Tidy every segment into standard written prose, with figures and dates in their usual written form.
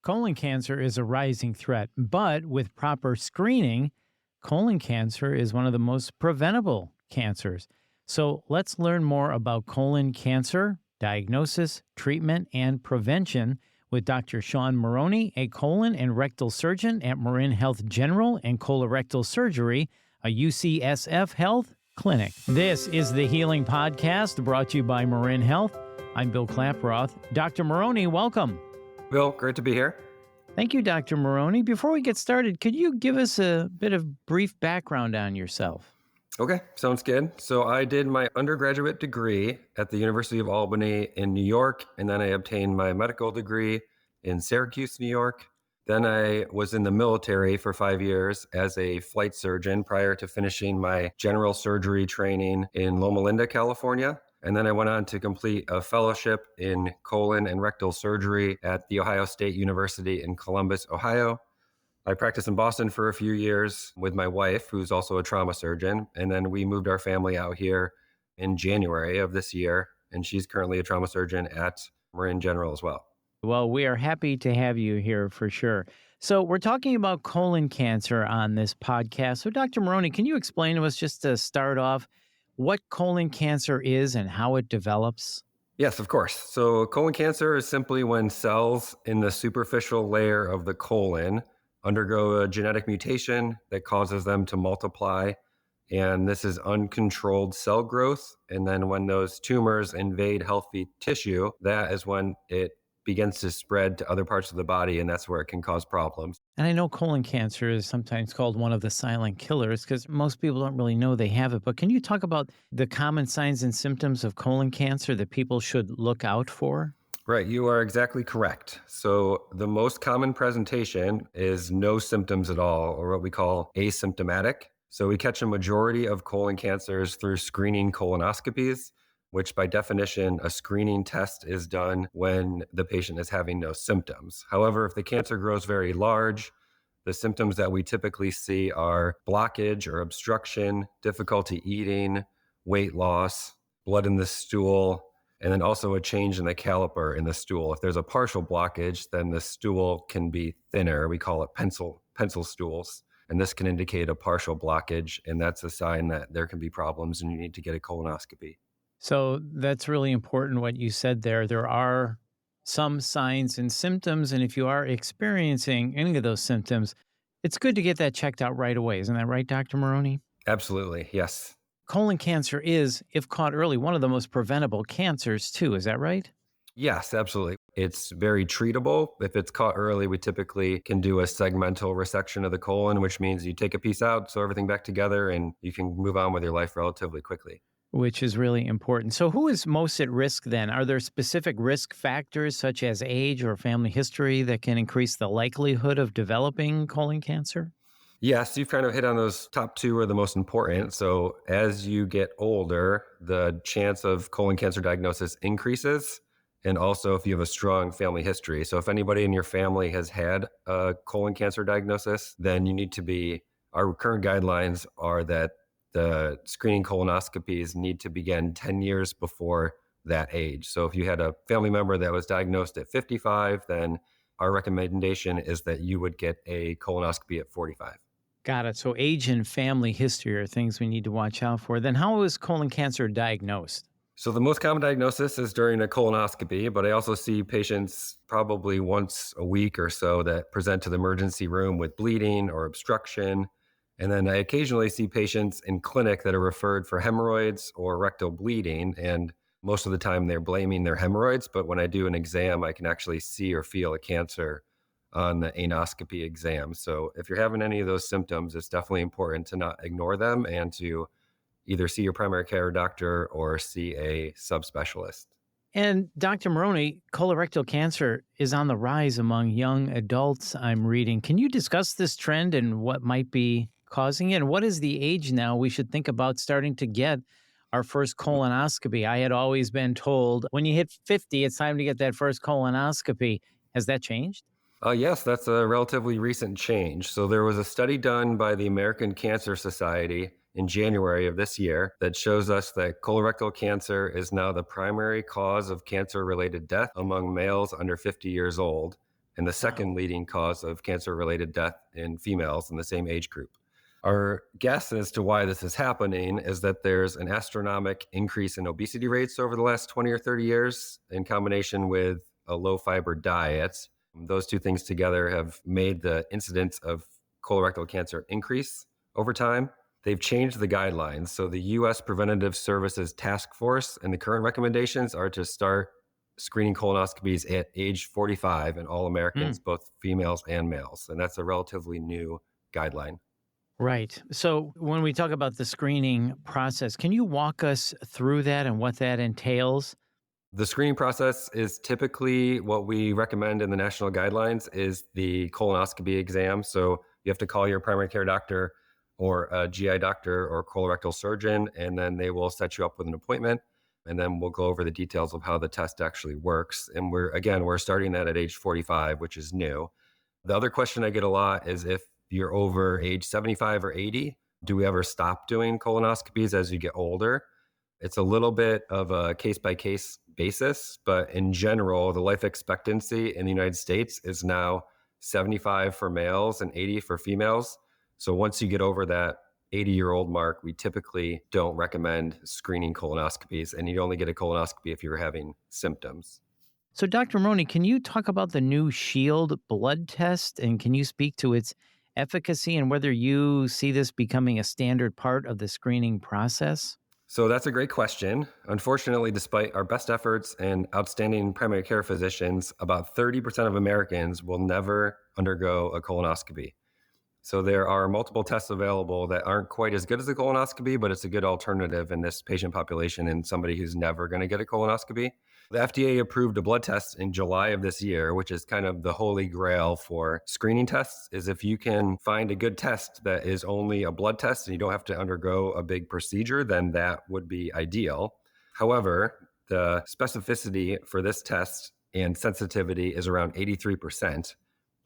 Colon cancer is a rising threat, but with proper screening, colon cancer is one of the most preventable cancers. So let's learn more about colon cancer, diagnosis, treatment, and prevention with Dr. Sean Maroney, a colon and rectal surgeon at Marin Health General and Colorectal Surgery, a UCSF Health clinic. This is the Healing Podcast brought to you by Marin Health. I'm Bill Klaproth. Dr. Maroney, welcome. Bill, great to be here. Thank you, Dr. Maroney. Before we get started, could you give us a bit of brief background on yourself? Okay, sounds good. So I did my undergraduate degree at the University of Albany in New York, and then I obtained my medical degree in Syracuse, New York. Then I was in the military for 5 years as a flight surgeon prior to finishing my general surgery training in Loma Linda, California. And then I went on to complete a fellowship in colon and rectal surgery at The Ohio State University in Columbus, Ohio. I practiced in Boston for a few years with my wife, who's also a trauma surgeon. And then we moved our family out here in January of this year. And she's currently a trauma surgeon at Marin General as well. Well, we are happy to have you here for sure. So we're talking about colon cancer on this podcast. So Dr. Maroney, can you explain to us, just to start off, what colon cancer is and how it develops? Yes, of course. So colon cancer is simply when cells in the superficial layer of the colon undergo a genetic mutation that causes them to multiply. And this is uncontrolled cell growth. And then when those tumors invade healthy tissue, that is when it begins to spread to other parts of the body, and that's where it can cause problems. And I know colon cancer is sometimes called one of the silent killers because most people don't really know they have it. But can you talk about the common signs and symptoms of colon cancer that people should look out for? Right, you are exactly correct. So the most common presentation is no symptoms at all, or what we call asymptomatic. So we catch a majority of colon cancers through screening colonoscopies, which by definition, a screening test is done when the patient is having no symptoms. However, if the cancer grows very large, the symptoms that we typically see are blockage or obstruction, difficulty eating, weight loss, blood in the stool, and then also a change in the caliper in the stool. If there's a partial blockage, then the stool can be thinner. We call it pencil stools. And this can indicate a partial blockage, and that's a sign that there can be problems and you need to get a colonoscopy. So that's really important what you said there. There are some signs and symptoms, and if you are experiencing any of those symptoms, it's good to get that checked out right away. Isn't that right, Dr. Maroney? Absolutely, yes. Colon cancer is, if caught early, one of the most preventable cancers too. Is that right? Yes, absolutely. It's very treatable. If it's caught early, we typically can do a segmental resection of the colon, which means you take a piece out, sew everything back together, and you can move on with your life relatively quickly. Which is really important. So who is most at risk then? Are there specific risk factors such as age or family history that can increase the likelihood of developing colon cancer? Yes, you've kind of hit on those top two are the most important. So as you get older, the chance of colon cancer diagnosis increases. And also if you have a strong family history. So if anybody in your family has had a colon cancer diagnosis, then you need to be, our current guidelines are that the screening colonoscopies need to begin 10 years before that age. So if you had a family member that was diagnosed at 55, then our recommendation is that you would get a colonoscopy at 45. Got it. So age and family history are things we need to watch out for. Then how is colon cancer diagnosed? So the most common diagnosis is during a colonoscopy, but I also see patients probably once a week or so that present to the emergency room with bleeding or obstruction. And then I occasionally see patients in clinic that are referred for hemorrhoids or rectal bleeding. And most of the time they're blaming their hemorrhoids. But when I do an exam, I can actually see or feel a cancer on the anoscopy exam. So if you're having any of those symptoms, it's definitely important to not ignore them and to either see your primary care doctor or see a subspecialist. And Dr. Maroney, colorectal cancer is on the rise among young adults, I'm reading. Can you discuss this trend and what might be causing it? And what is the age now we should think about starting to get our first colonoscopy? I had always been told when you hit 50, it's time to get that first colonoscopy. Has that changed? Yes, that's a relatively recent change. So there was a study done by the American Cancer Society in January of this year that shows us that colorectal cancer is now the primary cause of cancer-related death among males under 50 years old. and the Wow. second leading cause of cancer-related death in females in the same age group. Our guess as to why this is happening is that there's an astronomical increase in obesity rates over the last 20 or 30 years in combination with a low fiber diet. Those two things together have made the incidence of colorectal cancer increase over time. They've changed the guidelines. So the US Preventative Services Task Force and the current recommendations are to start screening colonoscopies at age 45 in all Mm, Americans, both females and males. And that's a relatively new guideline. right. So when we talk about the screening process, can you walk us through that and what that entails? The screening process is typically what we recommend in the national guidelines is the colonoscopy exam. So you have to call your primary care doctor or a GI doctor or colorectal surgeon, and then they will set you up with an appointment. And then we'll go over the details of how the test actually works. And we're starting that at age 45, which is new. The other question I get a lot is if you're over age 75 or 80, do we ever stop doing colonoscopies as you get older? It's a little bit of a case by case basis, but in general, the life expectancy in the United States is now 75 for males and 80 for females. So once you get over that 80-year-old mark, we typically don't recommend screening colonoscopies, and you only get a colonoscopy if you're having symptoms. So, Dr. Maroney, can you talk about the new Shield blood test and can you speak to its efficacy and whether you see this becoming a standard part of the screening process? So that's a great question. Unfortunately, despite our best efforts and outstanding primary care physicians, about 30% of Americans will never undergo a colonoscopy. So there are multiple tests available that aren't quite as good as a colonoscopy, but it's a good alternative in this patient population and somebody who's never going to get a colonoscopy. The FDA approved a blood test in July of this year, which is kind of the holy grail for screening tests, is if you can find a good test that is only a blood test and you don't have to undergo a big procedure, then that would be ideal. However, the specificity for this test and sensitivity is around 83%.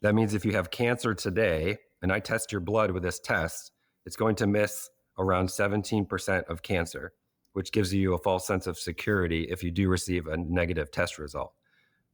That means if you have cancer today and I test your blood with this test, it's going to miss around 17% of cancer, which gives you a false sense of security if you do receive a negative test result.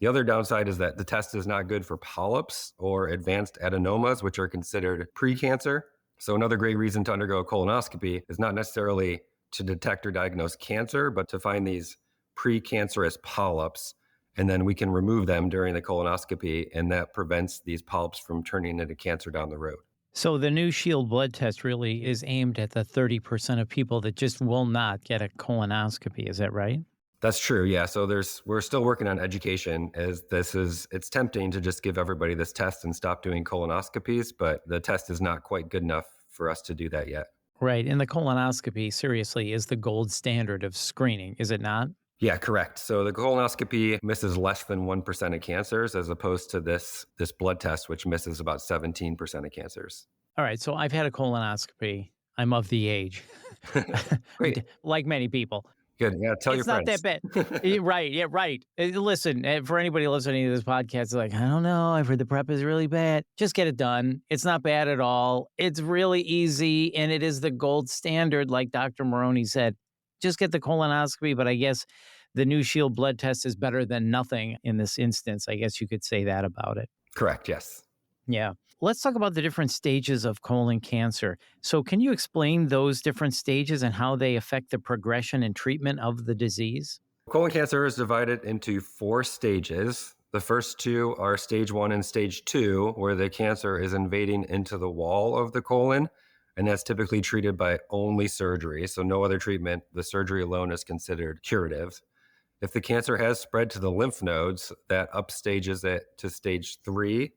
The other downside is that the test is not good for polyps or advanced adenomas, which are considered precancer. So, another great reason to undergo a colonoscopy is not necessarily to detect or diagnose cancer, but to find these precancerous polyps. And then we can remove them during the colonoscopy, and that prevents these polyps from turning into cancer down the road. So, the new Shield blood test really is aimed at the 30% of people that just will not get a colonoscopy. Is that right? That's true. Yeah. So we're still working on education as it's tempting to just give everybody this test and stop doing colonoscopies, but the test is not quite good enough for us to do that yet. Right. And the colonoscopy, seriously, is the gold standard of screening, is it not? Yeah, correct. So the colonoscopy misses less than 1% of cancers as opposed to this blood test, which misses about 17% of cancers. All right. So, I've had a colonoscopy. I'm of the age, Great. like many people. Good. Yeah. Tell your It's not friends. that bad. Right, yeah, right. Listen, for anybody listening to this podcast, like, I don't know, I've heard the prep is really bad. Just get it done. It's not bad at all. It's really easy, and it is the gold standard, like Dr. Maroney said. Just get the colonoscopy, but I guess the new Shield blood test is better than nothing in this instance. I guess you could say that about it. Correct. Yes. Yeah. Let's talk about the different stages of colon cancer. So, can you explain those different stages and how they affect the progression and treatment of the disease? Colon cancer is divided into 4 stages. The first two are stage 1 and stage 2, where the cancer is invading into the wall of the colon. And that's typically treated by only surgery. So, no other treatment. The surgery alone is considered curative. If the cancer has spread to the lymph nodes, that upstages it to stage 3.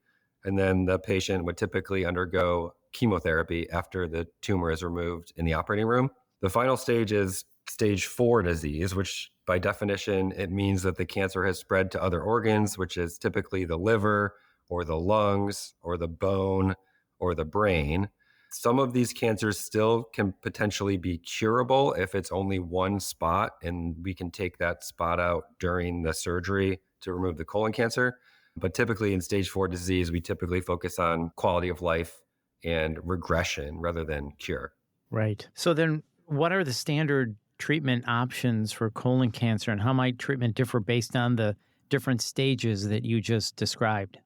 And then the patient would typically undergo chemotherapy after the tumor is removed in the operating room. The final stage is stage 4 disease, which by definition, it means that the cancer has spread to other organs, which is typically the liver or the lungs or the bone or the brain. Some of these cancers still can potentially be curable if it's only one spot and we can take that spot out during the surgery to remove the colon cancer. But typically in stage 4 disease, we typically focus on quality of life and regression rather than cure. Right. So, then what are the standard treatment options for colon cancer, and how might treatment differ based on the different stages that you just described?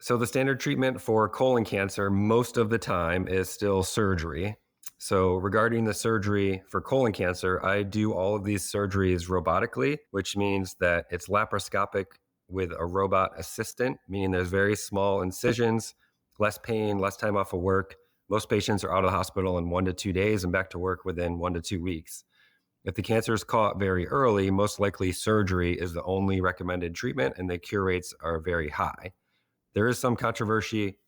So the standard treatment for colon cancer most of the time is still surgery. So regarding the surgery for colon cancer, I do all of these surgeries robotically, which means that it's laparoscopic with a robot assistant, meaning there's very small incisions, less pain, less time off of work. Most patients are out of the hospital in 1 to 2 days and back to work within 1 to 2 weeks. If the cancer is caught very early, most likely surgery is the only recommended treatment, and the cure rates are very high. There is some controversy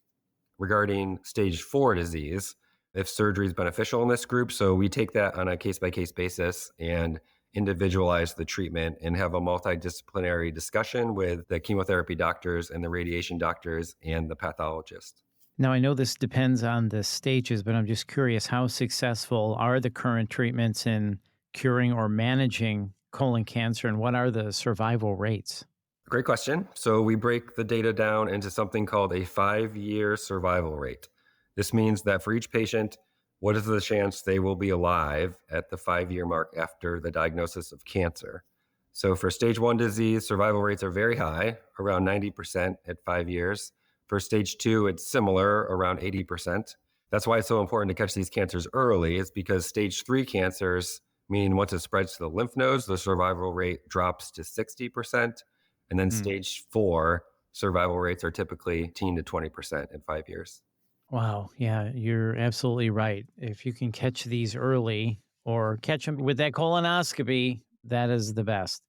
regarding stage 4 disease, if surgery is beneficial in this group. So we take that on a case by case basis and individualize the treatment and have a multidisciplinary discussion with the chemotherapy doctors and the radiation doctors and the pathologist. Now, I know this depends on the stages, but I'm just curious, how successful are the current treatments in curing or managing colon cancer, and what are the survival rates? Great question. So we break the data down into something called a 5-year survival rate. This means that for each patient, what is the chance they will be alive at the 5-year mark after the diagnosis of cancer? So for stage 1 disease, survival rates are very high, around 90% at 5 years. For stage 2, it's similar, around 80%. That's why it's so important to catch these cancers early, is because stage 3 cancers, meaning once it spreads to the lymph nodes, the survival rate drops to 60%. And then Hmm. stage 4, survival rates are typically 10 to 20% in 5 years. Wow. Yeah, you're absolutely right. If you can catch these early or catch them with that colonoscopy, that is the best.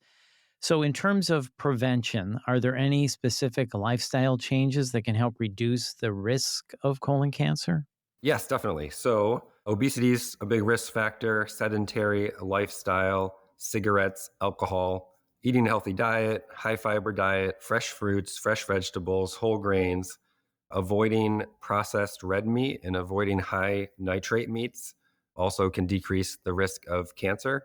So, in terms of prevention, are there any specific lifestyle changes that can help reduce the risk of colon cancer? Yes, definitely. So, obesity is a big risk factor, sedentary lifestyle, cigarettes, alcohol, eating a healthy diet, high fiber diet, fresh fruits, fresh vegetables, whole grains, avoiding processed red meat and avoiding high nitrate meats also can decrease the risk of cancer.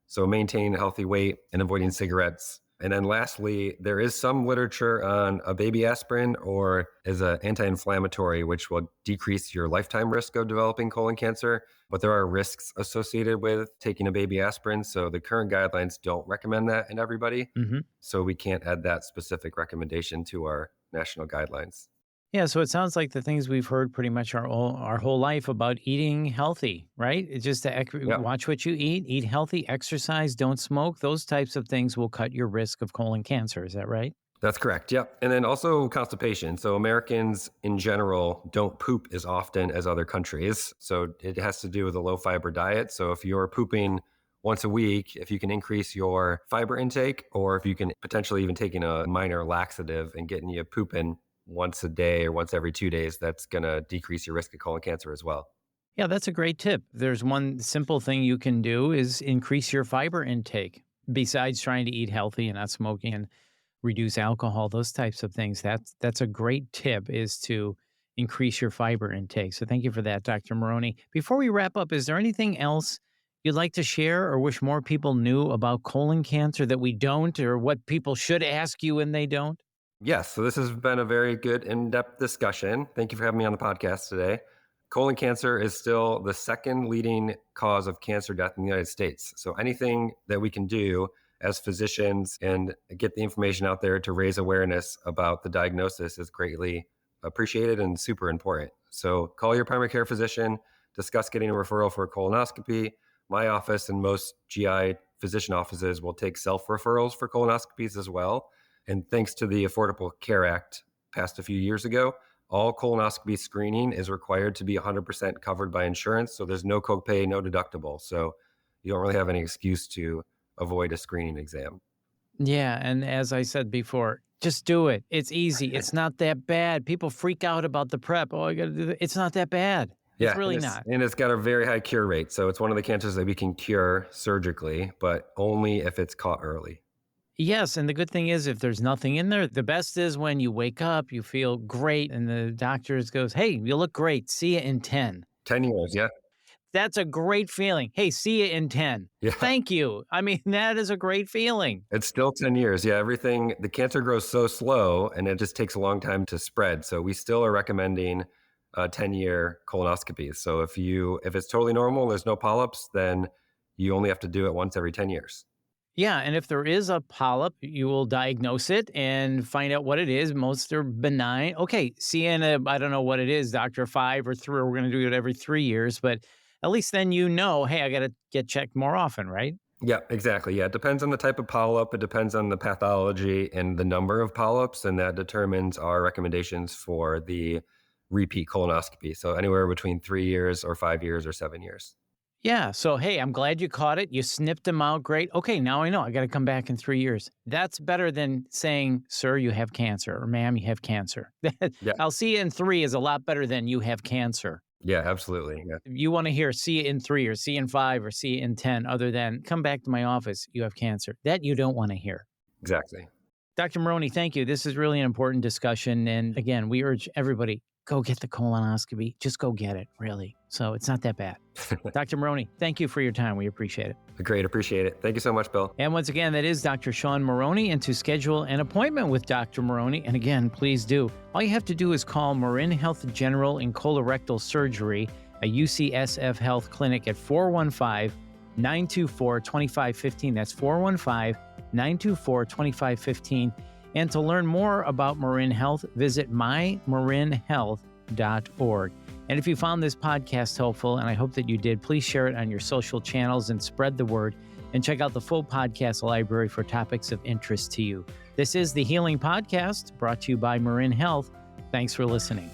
So, maintain a healthy weight and avoiding cigarettes. And then lastly, there is some literature on a baby aspirin or as an anti-inflammatory, which will decrease your lifetime risk of developing colon cancer. But there are risks associated with taking a baby aspirin. So the current guidelines don't recommend that in everybody. Hmm. So we can't add that specific recommendation to our national guidelines. Yeah, so it sounds like the things we've heard pretty much our whole life about eating healthy, right? It's just to Yeah. watch what you eat healthy, exercise, don't smoke. Those types of things will cut your risk of colon cancer. Is that right? That's correct. Yep. And then also constipation. So Americans in general don't poop as often as other countries. So it has to do with a low fiber diet. So if you're pooping once a week, if you can increase your fiber intake, or if you can potentially even taking a minor laxative and getting you pooping once a day or once every 2 days, that's going to decrease your risk of colon cancer as well. Yeah, that's a great tip. There's one simple thing you can do is increase your fiber intake. Besides trying to eat healthy and not smoking and reduce alcohol, those types of things. That's a great tip, is to increase your fiber intake. So thank you for that, Dr. Maroney. Before we wrap up, is there anything else you'd like to share or wish more people knew about colon cancer that we don't, or what people should ask you when they don't? Yes, so this has been a very good in-depth discussion. Thank you for having me on the podcast today. Colon cancer is still the second leading cause of cancer death in the United States. So anything that we can do as physicians and get the information out there to raise awareness about the diagnosis is greatly appreciated and super important. So call your primary care physician, discuss getting a referral for a colonoscopy. My office and most GI physician offices will take self-referrals for colonoscopies as well. And thanks to the Affordable Care Act passed a few years ago, all colonoscopy screening is required to be 100% covered by insurance. So there's no copay, no deductible. So you don't really have any excuse to avoid a screening exam. Yeah, and as I said before, just do it. It's easy. It's not that bad. People freak out about the prep. Oh, I got to do that. It's not that bad. It's Yeah, and really it's not. and it's got a very high cure rate. So it's one of the cancers that we can cure surgically, but only if it's caught early. Yes, and the good thing is if there's nothing in there, the best is when you wake up, you feel great, and the doctors goes, "Hey, you look great. See you in 10." 10 years, yeah. That's a great feeling. "Hey, see you in 10." Yeah. Thank you. I mean, that is a great feeling. It's still 10 years. Yeah, everything, the cancer grows so slow and it just takes a long time to spread. So we still are recommending 10-year colonoscopies. So if it's totally normal, there's no polyps, then you only have to do it once every 10 years. Yeah, and if there is a polyp, you will diagnose it and find out what it is. Most are benign. Okay, see in a, I don't know what it is, doctor, 5 or 3, we're going to do it every 3 years, but at least then you know, hey, I got to get checked more often, right? Yeah, exactly. Yeah, it depends on the type of polyp. It depends on the pathology and the number of polyps, and that determines our recommendations for the repeat colonoscopy. So anywhere between 3 years or 5 years or 7 years. Yeah. So, hey, I'm glad you caught it. You snipped them out. Great. Okay. Now I know I got to come back in 3 years. That's better than saying, sir, you have cancer, or ma'am, you have cancer. Yeah, I'll see you in 3 is a lot better than you have cancer. yeah, absolutely. Yeah, You want to hear see you in 3 or see you in 5 or see you in 10, other than come back to my office. You have cancer. That you don't want to hear. exactly. Dr. Maroney, thank you. This is really an important discussion. And again, we urge everybody go get the colonoscopy. Just go get it, really. So it's not that bad. Dr. Maroney, thank you for your time. We appreciate it. Great, appreciate it. Thank you so much, Bill. And once again, that is Dr. Sean Maroney. And to schedule an appointment with Dr. Maroney, and again, please do, all you have to do is call Marin Health General and Colorectal Surgery, a UCSF Health Clinic at 415-924-2515. That's 415-924-2515. And to learn more about Marin Health, visit mymarinhealth.org. And if you found this podcast helpful, and I hope that you did, please share it on your social channels and spread the word. And check out the full podcast library for topics of interest to you. This is the Healing Podcast, brought to you by Marin Health. Thanks for listening.